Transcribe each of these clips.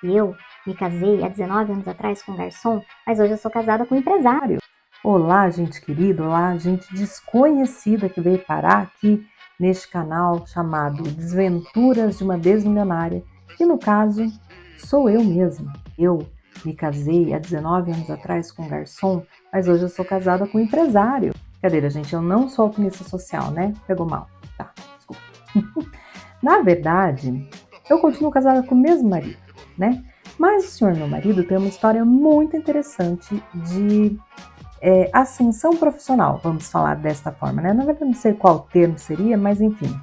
Eu me casei há 19 anos atrás com um garçom, mas hoje eu sou casada com um empresário. Olá, gente querida, olá, gente desconhecida que veio parar aqui neste canal chamado Desventuras de uma Desmilionária, que no caso sou eu mesma. Eu me casei há 19 anos atrás com um garçom, mas hoje eu sou casada com um empresário. Brincadeira, gente, eu não sou alpinista social, né? Pegou mal. Tá, desculpa. Na verdade, eu continuo casada com o mesmo marido, né? Mas o senhor, meu marido, tem uma história muito interessante de ascensão profissional, vamos falar desta forma, né? Na verdade, não sei qual termo seria, mas enfim,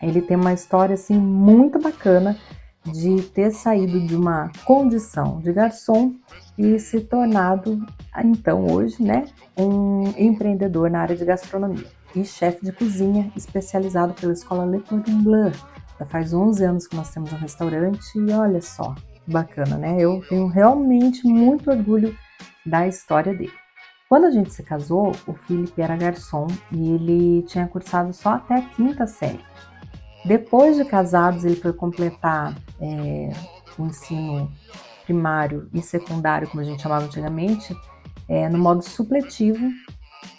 ele tem uma história assim muito bacana de ter saído de uma condição de garçom e se tornado, então hoje, né, um empreendedor na área de gastronomia e chefe de cozinha especializado pela Escola Le Cordon Bleu. Já faz 11 anos que nós temos um restaurante e olha só, que bacana, né? Eu tenho realmente muito orgulho da história dele. Quando a gente se casou, o Felipe era garçom e ele tinha cursado só até a quinta série. Depois de casados, ele foi completar o ensino primário e secundário, como a gente chamava antigamente, no modo supletivo.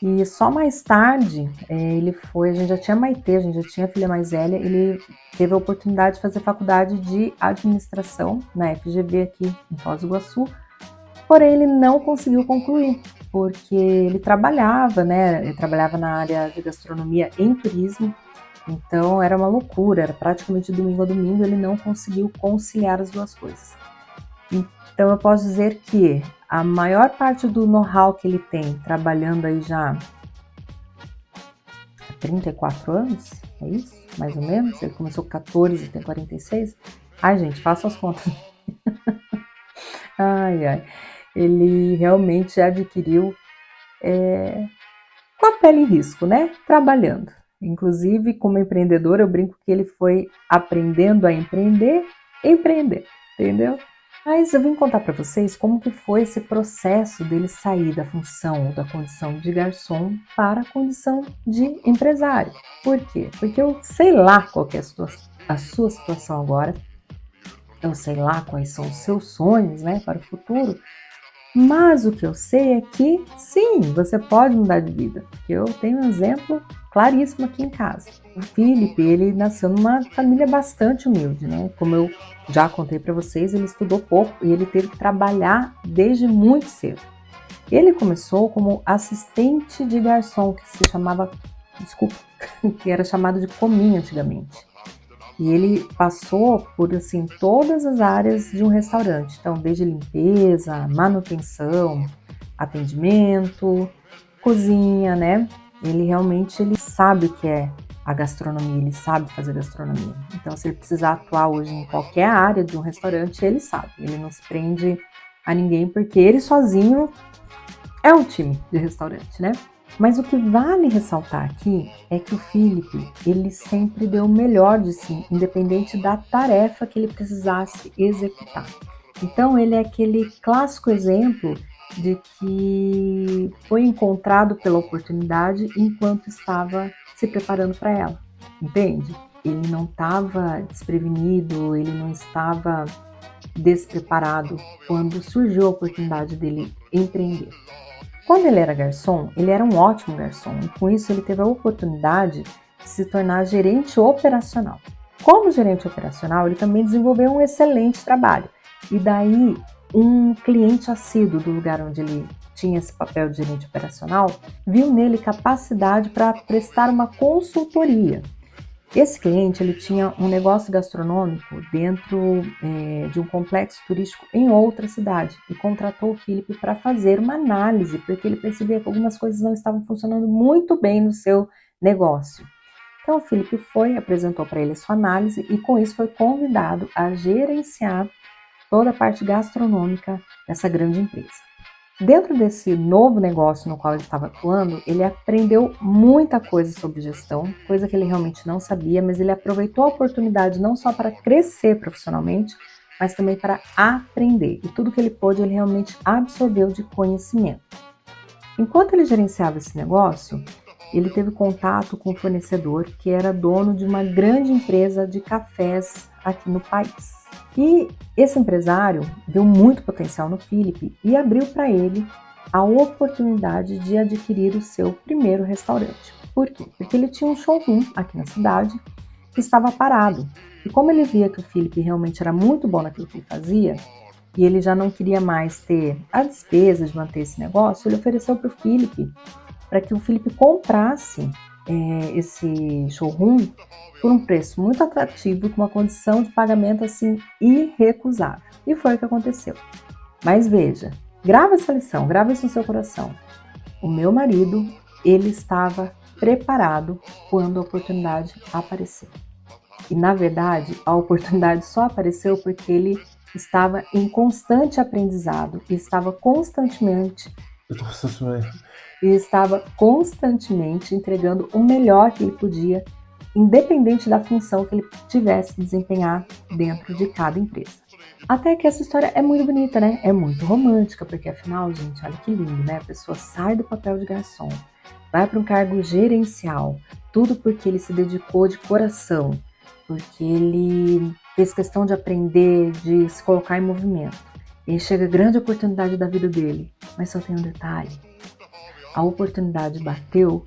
E só mais tarde, a gente já tinha Maitê, a gente já tinha filha mais velha, ele teve a oportunidade de fazer faculdade de administração na FGV aqui em Foz do Iguaçu, porém ele não conseguiu concluir, porque ele trabalhava, né? Ele trabalhava na área de gastronomia em turismo, então era uma loucura, era praticamente domingo a domingo, ele não conseguiu conciliar as duas coisas. Então eu posso dizer que a maior parte do know-how que ele tem, trabalhando aí já há 34 anos, é isso? Mais ou menos? Ele começou com 14 e tem 46. Ai, gente, faça as contas. Ai, ai. Ele realmente adquiriu com a pele em risco, né? Trabalhando. Inclusive, como empreendedor, eu brinco que ele foi aprendendo a empreender, entendeu? Mas eu vim contar para vocês como que foi esse processo dele sair da função ou da condição de garçom para a condição de empresário. Por quê? Porque eu sei lá qual que é a sua situação agora, eu sei lá quais são os seus sonhos, né, para o futuro, mas o que eu sei é que, sim, você pode mudar de vida. Eu tenho um exemplo claríssimo aqui em casa. O Felipe, ele nasceu numa família bastante humilde, né? Como eu já contei para vocês, ele estudou pouco e ele teve que trabalhar desde muito cedo. Ele começou como assistente de garçom, que se chamava, desculpa, que era chamado de cominha antigamente. E ele passou por assim todas as áreas de um restaurante, então desde limpeza, manutenção, atendimento, cozinha, né? Ele sabe o que é a gastronomia, ele sabe fazer gastronomia. Então, se ele precisar atuar hoje em qualquer área de um restaurante, ele sabe. Ele não se prende a ninguém porque ele sozinho é um time de restaurante, né? Mas o que vale ressaltar aqui é que o Felipe, ele sempre deu o melhor de si, independente da tarefa que ele precisasse executar. Então, ele é aquele clássico exemplo de que foi encontrado pela oportunidade enquanto estava se preparando para ela, entende? Ele não estava desprevenido, ele não estava despreparado quando surgiu a oportunidade dele empreender. Quando ele era garçom, ele era um ótimo garçom e com isso ele teve a oportunidade de se tornar gerente operacional. Como gerente operacional, ele também desenvolveu um excelente trabalho e daí um cliente assíduo do lugar onde ele tinha esse papel de gerente operacional viu nele capacidade para prestar uma consultoria. Esse cliente ele tinha um negócio gastronômico dentro de um complexo turístico em outra cidade e contratou o Felipe para fazer uma análise, porque ele percebia que algumas coisas não estavam funcionando muito bem no seu negócio. Então o Felipe foi, apresentou para ele a sua análise e com isso foi convidado a gerenciar toda a parte gastronômica dessa grande empresa. Dentro desse novo negócio no qual ele estava atuando, ele aprendeu muita coisa sobre gestão, coisa que ele realmente não sabia, mas ele aproveitou a oportunidade não só para crescer profissionalmente, mas também para aprender. E tudo que ele pôde, ele realmente absorveu de conhecimento. Enquanto ele gerenciava esse negócio, ele teve contato com um fornecedor que era dono de uma grande empresa de cafés aqui no país. E Esse empresário viu muito potencial no Felipe e abriu para ele a oportunidade de adquirir o seu primeiro restaurante. Por quê? Porque ele tinha um showroom aqui na cidade que estava parado. E como ele via que o Felipe realmente era muito bom naquilo que ele fazia, e ele já não queria mais ter a despesa de manter esse negócio, ele ofereceu para o Felipe, para que o Felipe comprasse esse showroom por um preço muito atrativo, com uma condição de pagamento assim irrecusável. E foi o que aconteceu. Mas veja, grava essa lição, grava isso no seu coração. O meu marido, ele estava preparado quando a oportunidade apareceu. E na verdade, a oportunidade só apareceu porque ele estava em constante aprendizado e estava constantemente entregando o melhor que ele podia, independente da função que ele tivesse que desempenhar dentro de cada empresa. Até que essa história é muito bonita, né? É muito romântica, porque afinal, gente, olha que lindo, né? A pessoa sai do papel de garçom, vai para um cargo gerencial, tudo porque ele se dedicou de coração, porque ele fez questão de aprender, de se colocar em movimento. E aí chega a grande oportunidade da vida dele, mas só tem um detalhe. A oportunidade bateu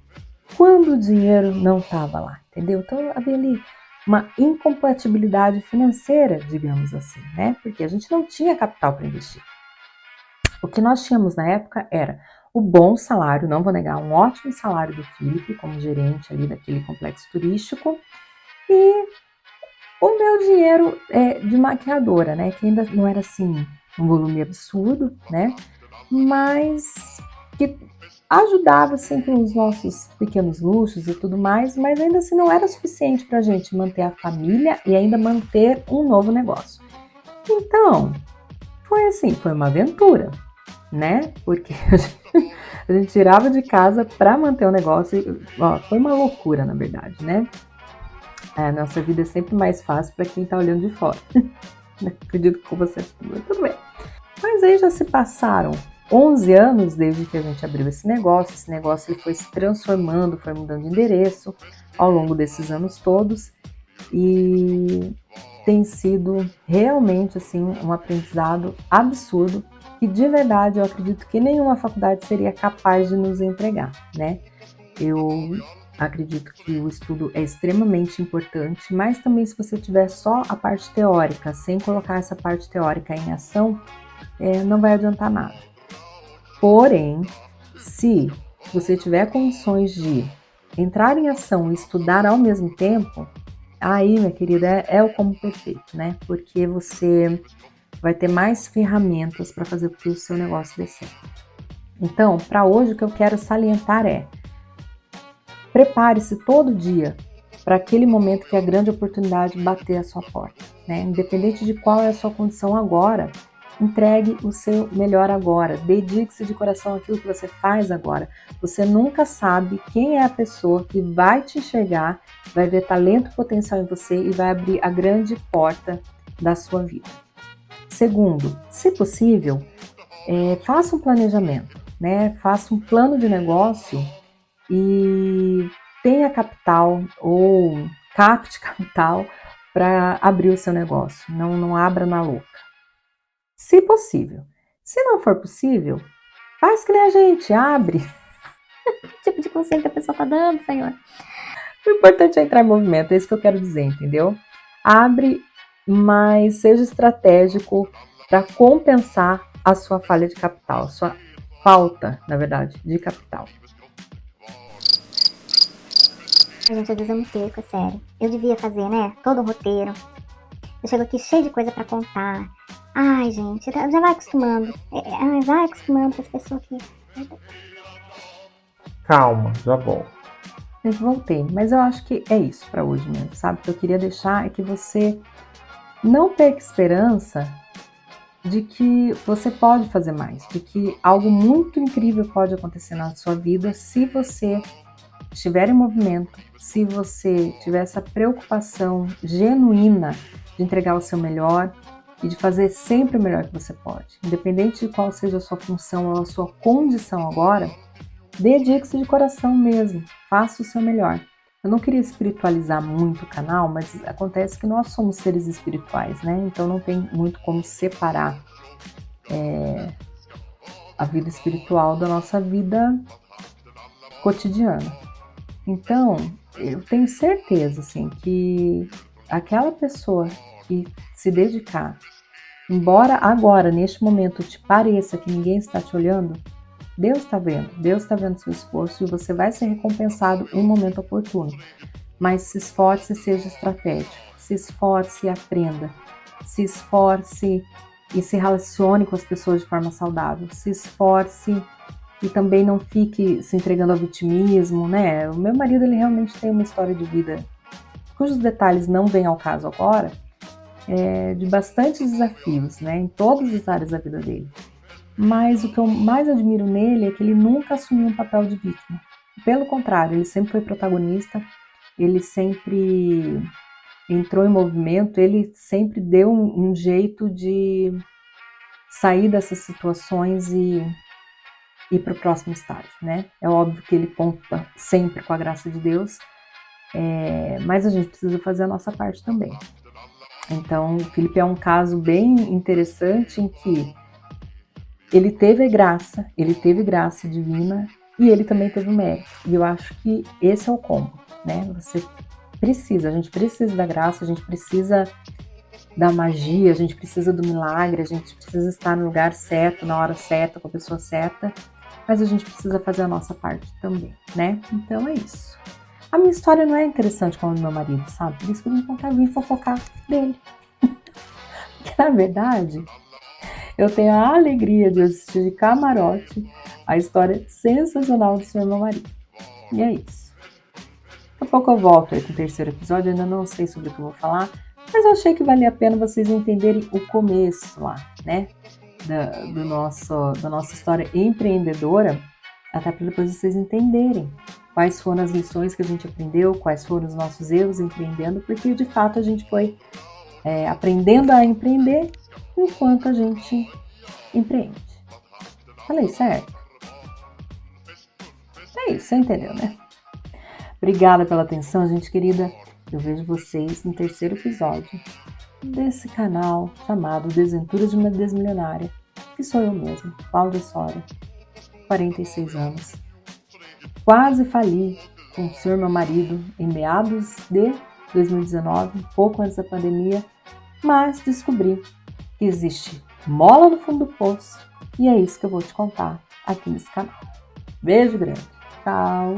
quando o dinheiro não estava lá, entendeu? Então havia ali uma incompatibilidade financeira, digamos assim, né? Porque a gente não tinha capital para investir. O que nós tínhamos na época era o bom salário, não vou negar, um ótimo salário do Felipe como gerente ali daquele complexo turístico, e o meu dinheiro de maquiadora, né? Que ainda não era assim um volume absurdo, né? Mas que ajudava assim com os nossos pequenos luxos e tudo mais, mas ainda assim não era suficiente para a gente manter a família e ainda manter um novo negócio. Então, foi assim, foi uma aventura, né? Porque a gente tirava de casa para manter o negócio e, foi uma loucura, na verdade, né? A nossa vida é sempre mais fácil para quem está olhando de fora. Acredito que com você tudo bem. Mas aí já se passaram 11 anos desde que a gente abriu esse negócio. Esse negócio ele foi se transformando, foi mudando de endereço ao longo desses anos todos. E tem sido realmente assim um aprendizado absurdo que de verdade eu acredito que nenhuma faculdade seria capaz de nos entregar, né? Eu acredito que o estudo é extremamente importante, mas também se você tiver só a parte teórica, sem colocar essa parte teórica em ação, não vai adiantar nada. Porém, se você tiver condições de entrar em ação e estudar ao mesmo tempo, aí, minha querida, é o combo perfeito, né? Porque você vai ter mais ferramentas para fazer com que o seu negócio dê certo. Então, para hoje, o que eu quero salientar é: prepare-se todo dia para aquele momento que a grande oportunidade bater a sua porta, né? Independente de qual é a sua condição agora, entregue o seu melhor agora, dedique-se de coração àquilo que você faz agora. Você nunca sabe quem é a pessoa que vai te enxergar, vai ver talento e potencial em você e vai abrir a grande porta da sua vida. Segundo, se possível, faça um planejamento, né? Faça um plano de negócio e tenha capital ou capte capital para abrir o seu negócio. Não abra na louca. Se possível. Se não for possível, faz que nem a gente, abre. Que tipo de conselho que a pessoa tá dando, Senhor? O importante é entrar em movimento, é isso que eu quero dizer, entendeu? Abre, mas seja estratégico para compensar a sua falha de capital, a sua falta, na verdade, de capital. Gente, às vezes eu me perco, é sério. Eu devia fazer, né? Todo o roteiro. Eu chego aqui cheio de coisa pra contar. Ai, gente, já vai acostumando. Vai acostumando com as pessoas aqui. Calma, já volto. Eu voltei, mas eu acho que é isso para hoje mesmo, sabe? O que eu queria deixar é que você não perca esperança de que você pode fazer mais, de que algo muito incrível pode acontecer na sua vida se você estiver em movimento, se você tiver essa preocupação genuína de entregar o seu melhor e de fazer sempre o melhor que você pode. Independente de qual seja a sua função ou a sua condição agora, dedique-se de coração mesmo, faça o seu melhor. Eu não queria espiritualizar muito o canal, mas acontece que nós somos seres espirituais, né? Então não tem muito como separar a vida espiritual da nossa vida cotidiana. Então, eu tenho certeza, assim, que aquela pessoa que se dedicar, embora agora, neste momento, te pareça que ninguém está te olhando, Deus está vendo seu esforço e você vai ser recompensado em momento oportuno. Mas se esforce e seja estratégico, se esforce e aprenda, se esforce e se relacione com as pessoas de forma saudável, se esforce e também não fique se entregando ao vitimismo, né? O meu marido, ele realmente tem uma história de vida, cujos detalhes não vêm ao caso agora, de bastantes desafios, né? Em todas as áreas da vida dele. Mas o que eu mais admiro nele é que ele nunca assumiu um papel de vítima. Pelo contrário, ele sempre foi protagonista, ele sempre entrou em movimento, ele sempre deu um jeito de sair dessas situações e ir para o próximo estágio, né? É óbvio que ele conta sempre com a graça de Deus, mas a gente precisa fazer a nossa parte também. Então, o Felipe é um caso bem interessante em que ele teve graça divina e ele também teve mérito. E eu acho que esse é o combo, né? A gente precisa da graça, a gente precisa da magia, a gente precisa do milagre, a gente precisa estar no lugar certo, na hora certa, com a pessoa certa, mas a gente precisa fazer a nossa parte também, né? Então é isso. A minha história não é interessante como a do meu marido, sabe? Por isso que eu vim fofocar dele. Porque, na verdade, eu tenho a alegria de assistir de camarote a história sensacional do seu meu marido. E é isso. Daqui a pouco eu volto aí com o terceiro episódio, ainda não sei sobre o que eu vou falar, mas eu achei que valia a pena vocês entenderem o começo lá, né? Da nossa história empreendedora, até para depois vocês entenderem quais foram as lições que a gente aprendeu, quais foram os nossos erros empreendendo, porque de fato a gente foi aprendendo a empreender enquanto a gente empreende. Falei certo? É isso, você entendeu, né? Obrigada pela atenção, gente querida. Eu vejo vocês no terceiro episódio desse canal chamado Desventuras de uma Desmilionária, que sou eu mesma, Cláudia Soria, 46 anos. Quase fali com o senhor meu marido em meados de 2019, um pouco antes da pandemia, mas descobri que existe mola no fundo do poço e é isso que eu vou te contar aqui nesse canal. Beijo grande. Tchau.